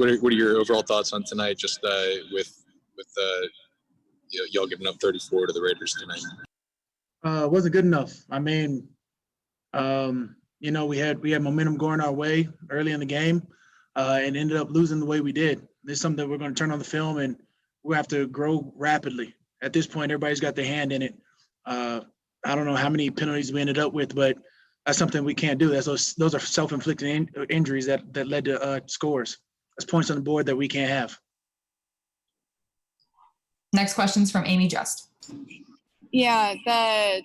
What are your overall thoughts on tonight? Just with y'all giving up 34 to the Raiders tonight. Wasn't good enough. I mean, we had momentum going our way early in the game, and ended up losing the way we did. This is something that we're going to turn on the film, and we'll have to grow rapidly. At this point, everybody's got their hand in it. I don't know how many penalties we ended up with, but that's something we can't do. Those are self-inflicted injuries that led to scores. That's points on the board that we can't have. Next question's from Amy Just. Yeah, the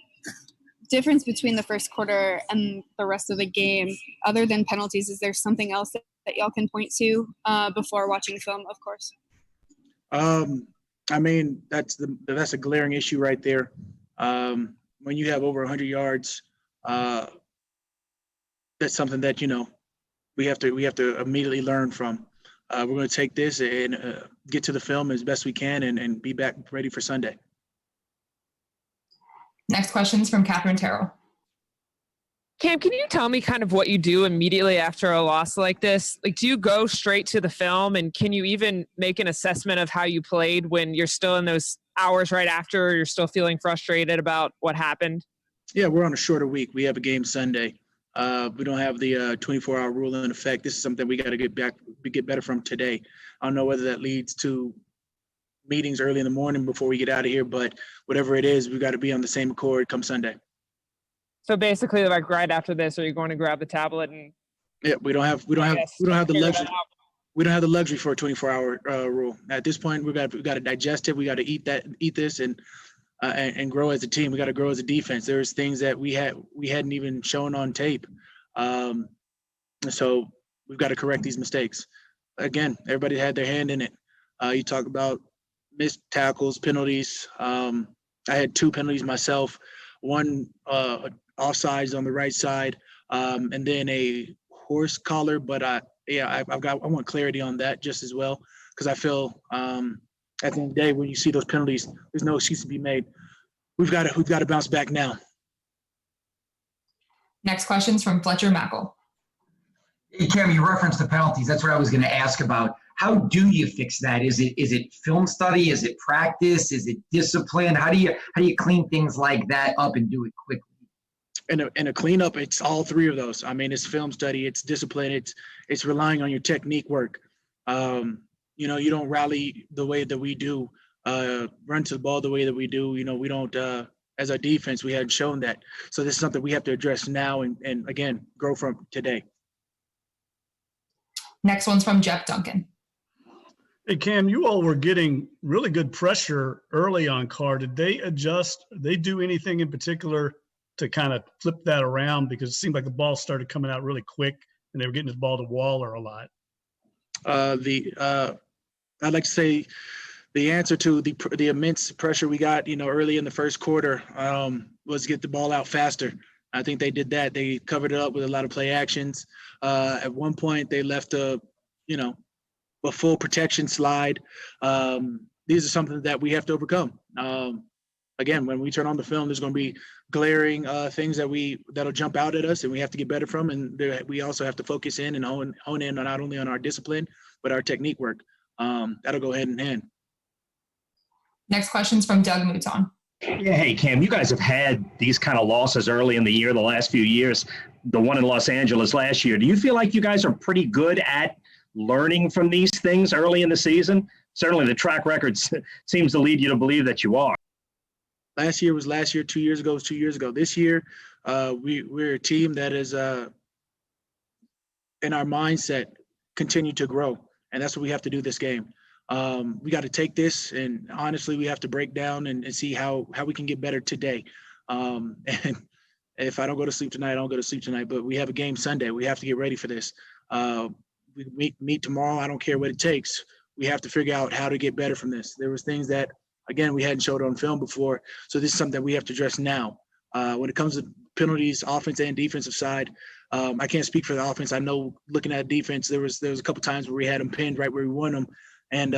difference between the first quarter and the rest of the game, other than penalties, is there something else that y'all can point to before watching film, of course? I mean, that's a glaring issue right there. When you have over 100 yards, that's something that we have to immediately learn from. We're going to take this and get to the film as best we can and be back ready for Sunday. Next question is from Catherine Terrell. Cam, can you tell me kind of what you do immediately after a loss like this? Like, do you go straight to the film, and can you even make an assessment of how you played when you're still in those hours right after, or you're still feeling frustrated about what happened? Yeah, we're on a shorter week. We have a game Sunday. We don't have the 24-hour rule in effect. This is something we got to get better from today. I don't know whether that leads to meetings early in the morning before we get out of here, but whatever it is, we've got to be on the same accord come Sunday. So basically, like right after this, are you going to grab the tablet and? Yeah, we don't have the luxury. We don't have the luxury for a 24-hour rule. At this point, we got to digest it. We got to eat this and grow as a team. We got to grow as a defense. There's things that we hadn't even shown on tape. So we've got to correct these mistakes. Again, everybody had their hand in it. You talk about missed tackles, penalties. I had 2 penalties myself, one offsides on the right side, and then a horse collar. But I want clarity on that just as well, because I feel at the end of the day, when you see those penalties, there's no excuse to be made. We've got to bounce back now. Next question's from Fletcher Mackel. Hey, Cam, you referenced the penalties. That's what I was going to ask about. How do you fix that? Is it film study? Is it practice? Is it discipline? How do you clean things like that up and do it quickly? In a cleanup, it's all 3 of those. I mean, it's film study, it's discipline, it's relying on your technique work. You don't rally the way that we do, run to the ball the way that we do. We don't, as a defense, we hadn't shown that. So this is something we have to address now and again, grow from today. Next one's from Jeff Duncan. Hey, Cam, you all were getting really good pressure early on Carr. Did they adjust? Did they do anything in particular to kind of flip that around? Because it seemed like the ball started coming out really quick and they were getting the ball to Waller a lot. I'd like to say the answer to the immense pressure we got, early in the first quarter was get the ball out faster. I think they did that. They covered it up with a lot of play actions. At one point, they left a full protection slide. These are something that we have to overcome. Again, when we turn on the film, there's going to be glaring things that'll jump out at us, and we have to get better from. And we also have to focus in and hone in on not only on our discipline but our technique work. That'll go hand in hand. Next question's from Doug Mouton. Yeah, hey, Cam, you guys have had these kind of losses early in the year, the last few years, the one in Los Angeles last year. Do you feel like you guys are pretty good at learning from these things early in the season? Certainly the track record seems to lead you to believe that you are. Last year was last year, 2 years ago was 2 years ago. This year, we're a team that is in our mindset continue to grow, and that's what we have to do this game. We got to take this, and honestly, we have to break down and see how we can get better today. And if I don't go to sleep tonight, I don't go to sleep tonight. But we have a game Sunday. We have to get ready for this. We meet tomorrow. I don't care what it takes. We have to figure out how to get better from this. There was things that, again, we hadn't showed on film before. So this is something that we have to address now. When it comes to penalties, offense and defensive side, I can't speak for the offense. I know looking at defense, there was a couple times where we had them pinned right where we want them. And,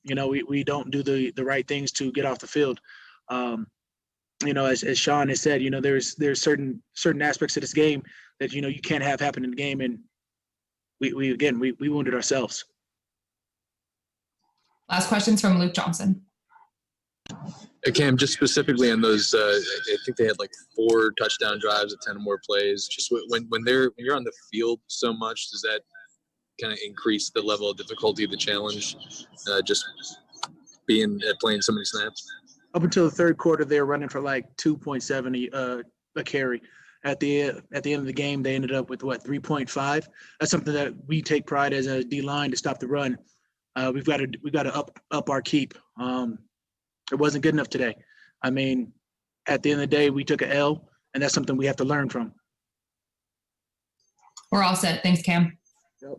we don't do the right things to get off the field. As Sean has said, there's certain aspects of this game that, you can't have happen in the game. And we wounded ourselves. Last question's from Luke Johnson. Cam, just specifically on those, I think they had like 4 touchdown drives at 10 or more plays. Just when you're on the field so much, does that kind of increase the level of difficulty of the challenge? Just being playing so many snaps. Up until the third quarter, they were running for like 2.7 a carry. At the end of the game, they ended up with 3.5. That's something that we take pride as a D line to stop the run. We've got to up our keep. It wasn't good enough today. I mean, at the end of the day, we took an L, and that's something we have to learn from. We're all set. Thanks, Cam. Yep.